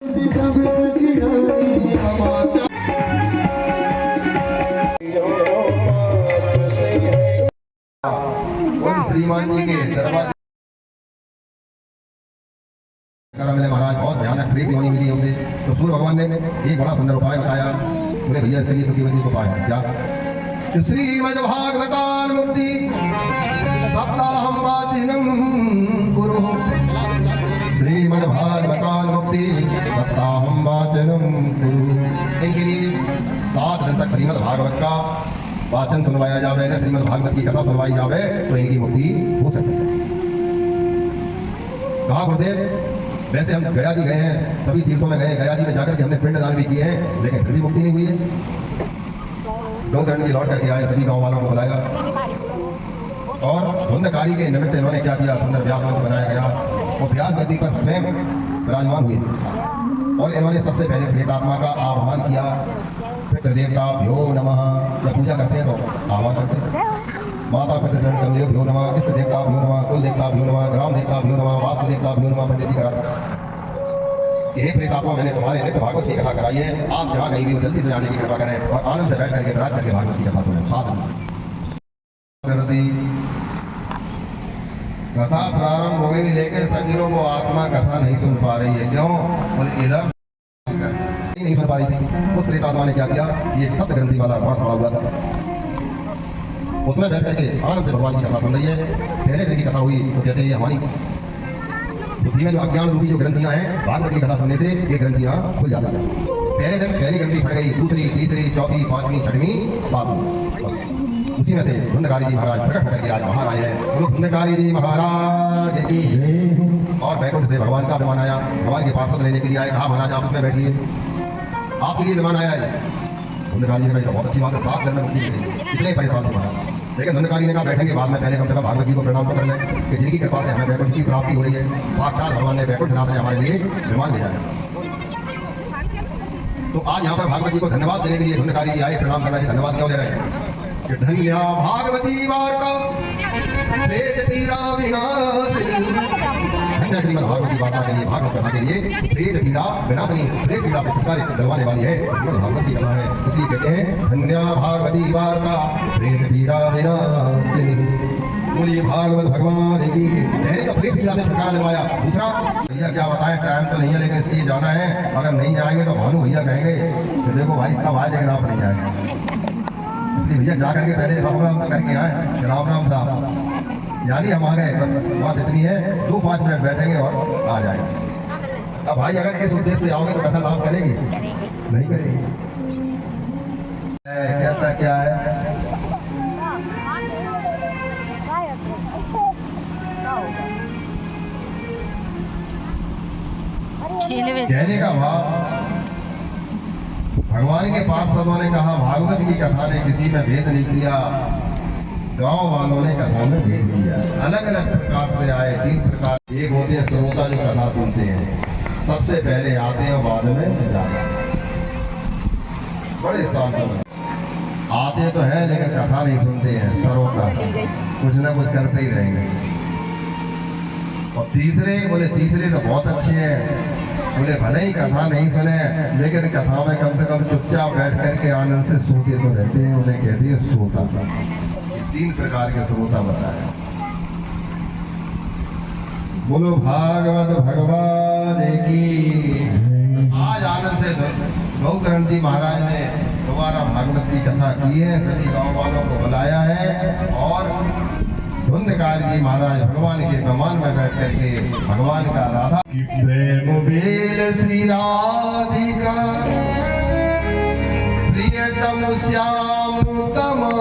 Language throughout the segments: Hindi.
श्रीमान जी के दरबार मिले महाराज, बहुत भयानक प्रेत योनि मिली हमने। तो सूर्य भगवान ने एक बड़ा सुंदर उपाय बताया। बोले भैया इसके लिए तो केवल उपाय है। क्या? श्रीमद् भागवतान मुक्ति सप्ताहम वाचिनम गुरु। श्रीमद् भागवतान मुक्ति सप्ताहम वाचिनम गुरु। इनके लिए 7 दिन तक श्रीमद् भागवत का वाचन सुनवाया जावे, श्रीमद् भागवत की कथा सुनवाई जावे तो इनकी मुक्ति हो सकती है। कहा गुरुदेव, वैसे हम गया जी गए हैं, सभी तीर्थों में गए, गया जी में जाकर के हमने पिंड दान भी किए हैं, लेकिन फिर भी मुक्ति नहीं हुई है। गौकर्ण की लौट करके आए, सभी गांव वालों को बुलाया और धुंधकारी के निमित्त इन्होंने क्या किया, सुंदर व्यास मंच बनाया गया। वो व्यास गद्दी पर स्वयं विराजमान हुए और इन्होंने सबसे पहले प्रेतात्मा का आह्वान किया। पितृदेवता भ्यो नमः, जब पूजा करते हैं तो आह्वान करते हैं। माता पितृ कमले भ्यो नमः, इष्ट देवता भ्यो नमः, कुल देवता भ्यो नमः, ग्राम देवता भ्यो नमः, वास्तु देवता भ्यो नमः। पंडित जी करा हे प्रेतात्मा, मैंने तुम्हारे नित्य भागवत की कथा कराई है, आप जहाँ कहीं भी हो जल्दी से जाने की कृपा करें और आनंद से बैठ करके विराज करके भागवत की कथा सुने। कथा प्रारंभ हो गई, लेकिन सज्जनों को आत्मा कथा नहीं सुन पा रही है। क्यों? बोले इधर नहीं सुन पा रही थी। उस प्रेतात्मा ने क्या किया, ये सप्त ग्रंथि वाला बांस पड़ा हुआ था, उसमें बैठ करके आनंद से भगवान की कथा सुन रही है। पहले दिन की कथा हुई तो कहते हैं हमारी बुद्धि में जो अज्ञान रूपी जो ग्रंथियां हैं, भागवत की कथा सुनने से ये ग्रंथियां खुल जाती हैं। पहले दिन पहली ग्रंथि फट गई, दूसरी, तीसरी, चौथी, 5वीं, 6वीं, 7वीं। उसी में से धुंधकारी जी महाराज प्रकट होकर के आज बाहर आए हैं। बोलो धुंधकारी जी महाराज की। और बैकुंठ से भगवान का विमान आया, भगवान के पार्षद लेने के लिए आए। कहा महाराज आप उसमें बैठिए, आपके लिए विमान आया है। धुंधकारी ने कहा बहुत अच्छी बात है, 7 दिन में मुक्ति मिलेगी, इसलिए परेशान थे महाराज। लेकिन धुंधकारी ने कहा बैठेंगे बाद में, पहले कम से कम भागवत जी को प्रणाम तो कर लें कि जिनकी कृपा से हमें बैकुंठ की प्राप्ति हो रही है। साक्षात भगवान ने बैकुंठ नाथ ने हमारे लिए विमान भेजा है। तो आज यहाँ पर भागवत जी को धन्यवाद देने के लिए धुंधकारी जी आए, प्रणाम कर रहे हैं। धन्यवाद क्यों दे रहे हैं? धन्या भागवती वार्ता प्रेत पीड़ा विनाशिनी। धन्य श्रीमद् भागवती वार्ता के लिए, भागवत कथा के लिए प्रेत पीड़ा विनाशिनी, प्रेत पीड़ा से छुटकारे दिलवाने वाली है श्रीमद् भागवत की कथा है। इसलिए कहते हैं धन्या भागवती वार्ता प्रेत पीड़ा विनाशिनी। बोलिए भागवत भगवान की। पहले तो प्रेत पीड़ा से छुटकारा दिलवाया। दूसरा भैया क्या बताएं, टाइम तो नहीं है लेकिन इसलिए जाना है, अगर नहीं जाएंगे तो भानु भैया कहेंगे कि देखो भाई सब आए लेकिन आप नहीं आएंगे। इसलिए भैया जा करके पहले राम राम करके आए। राम राम साहब, यानी हमारे बस बात इतनी है, 2-5 मिनट बैठेंगे और आ जाएंगे। अब भाई अगर इस उद्देश्य से आओगे तो कथा लाभ करेगी? नहीं करेगी। कैसा क्या है? कहने का भाव, भगवान के पार्षदों ने कहा भागवत की कथा ने किसी में भेद नहीं किया, गांव वालों ने कथा में भेद दिया। अलग अलग प्रकार से आए, 3 प्रकार। एक होते हैं श्रोता जो कथा सुनते हैं, सबसे पहले आते हैं बाद में जाते हैं। बड़े शांत आते तो है लेकिन कथा नहीं सुनते हैं, श्रोता कुछ ना कुछ करते ही रहेंगे। और तीसरे बोले तीसरे तो बहुत अच्छे हैं, बोले भले ही कथा नहीं सुने लेकिन कथा में कम से कम चुपचाप बैठ करके आनंद से सोते तो रहते हैं, उन्हें कहते हैं श्रोता। 3 प्रकार के श्रोता बताया। बोलो भागवत भगवान की। आज आनंद से गौकर्ण जी महाराज ने दोबारा भागवत की कथा की है, सभी गांव वालों को बुलाया है और धुंधकारी जी महाराज भगवान के विमान में बैठ करके भगवान का राधा प्रेम बेल श्री राधिका प्रियतम श्याम तमा,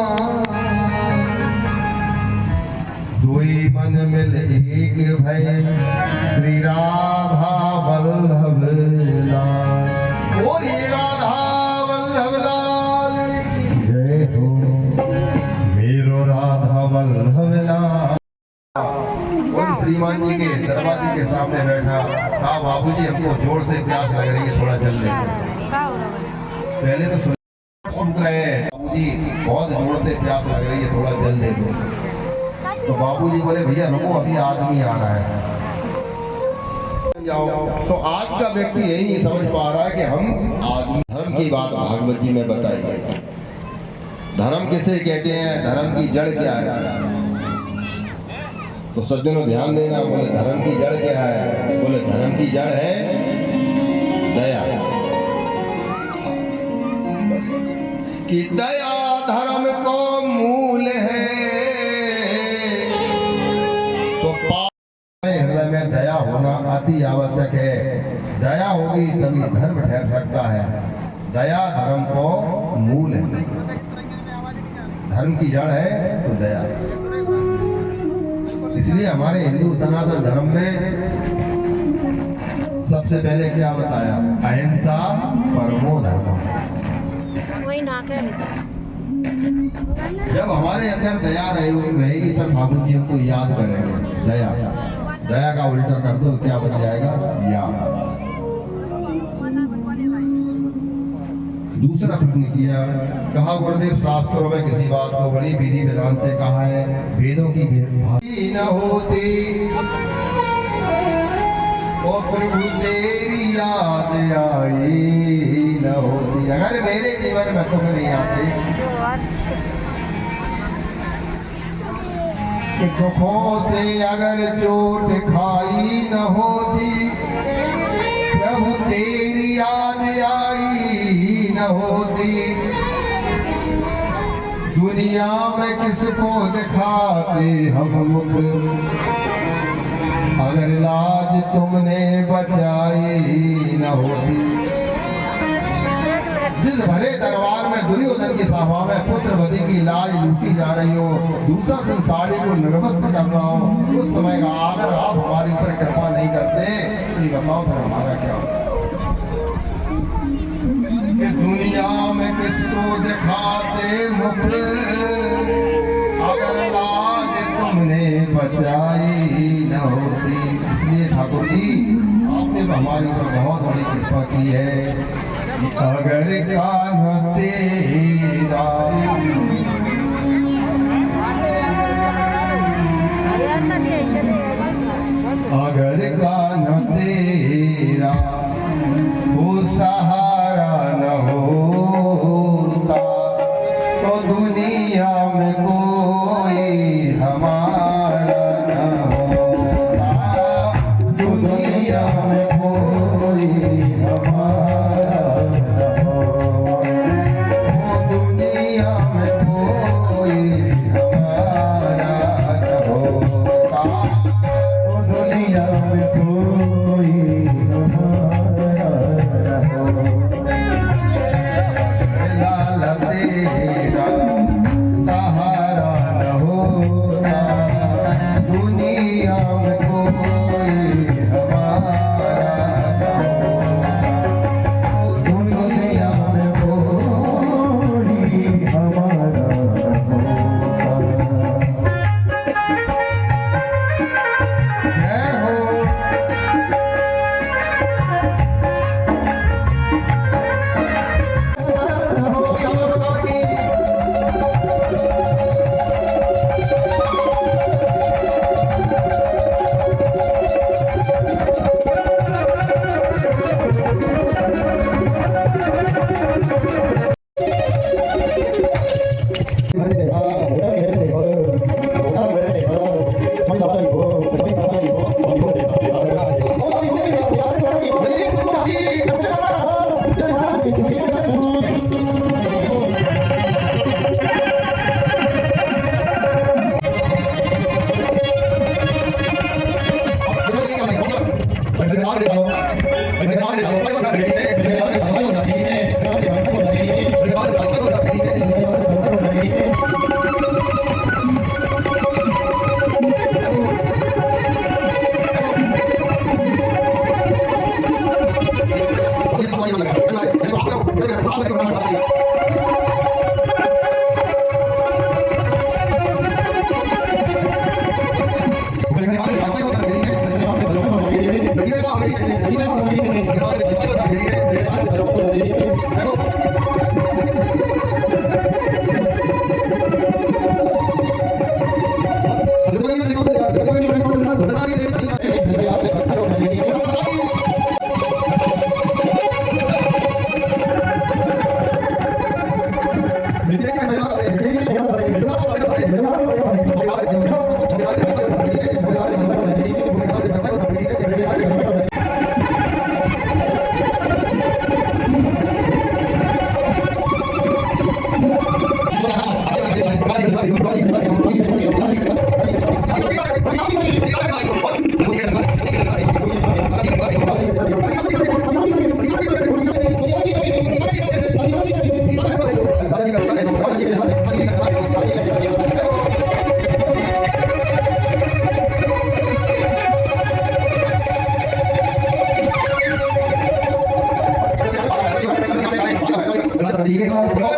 दुई मन मिल एक भय श्री राधा वल्लभ लाल। बोली राधा वल्लभ लाल की जय हो, मेरो राधा वल्लभ लाल। श्रीमान जी के दरवाजे के सामने बैठा था। बाबूजी हमको जोर से प्यास लग रही है, थोड़ा जल लेते। पहले तो सुन रहे हैं बाबूजी बहुत जोर से प्यास लग रही है, थोड़ा जल लेते। तो बाबूजी बोले भैया रुको, अभी आदमी आ रहा है। जाओ। तो आज का व्यक्ति यही नहीं समझ पा रहा है कि हम आदमी धर्म की बात भागवत जी में बताई गई। धर्म किसे कहते हैं, धर्म की जड़ क्या है? तो सज्जनों ध्यान देना, बोले धर्म की जड़ क्या है? बोले धर्म की जड़ है दया। बस कि दया धर्म को मूल है। तो हृदय में दया होना अति आवश्यक है। दया होगी तभी धर्म ठहर सकता है। दया धर्म को मूल है, धर्म की जड़ है तो दया। इसलिए हमारे हिंदू सनातन धर्म में सबसे पहले क्या बताया? अहिंसा परमो धर्म। जब हमारे अंदर दया रहेगी तब ठाकुर जी हमको याद करेंगे। दया, दया का उल्टा कर दो क्या बन जाएगा? याद। दूसरा प्रश्न किया, कहा गुरुदेव शास्त्रों में किसी बात को बड़ी विधि विधान से कहा है, वेदों की भाषा न होती ओ प्रभु तेरी याद आई न होती। अगर मेरे जीवन में तुम नहीं आते, दुखों से अगर चोट खाई न होती, प्रभु तेरी याद आई न होती, दुनिया में किसको दिखाते हम मुख, अगर लाज तुमने बचाई न होती। जिस भरे दरबार में दुर्योधन की सभा में पुत्रवती की लाज लूटी जा रही हो, दूसरा संसारी को निर्वस्त्र कर रहा हो, उस समय का अगर आप हमारी पर कृपा नहीं करते तो ये बताओ फिर हमारा क्या होता? कि दुनिया में किसको दिखाते मुख, अगर लाज तुमने बचाई न होती। इसलिए ठाकुर जी आपने तो हमारी पर बहुत बड़ी कृपा की है। अगर कान्हा तेरा अगर कान्हा तेरा वो सहारा न होता, तो दुनिया में कोई हमारा न होता, दुनिया में कोई हमारा देखो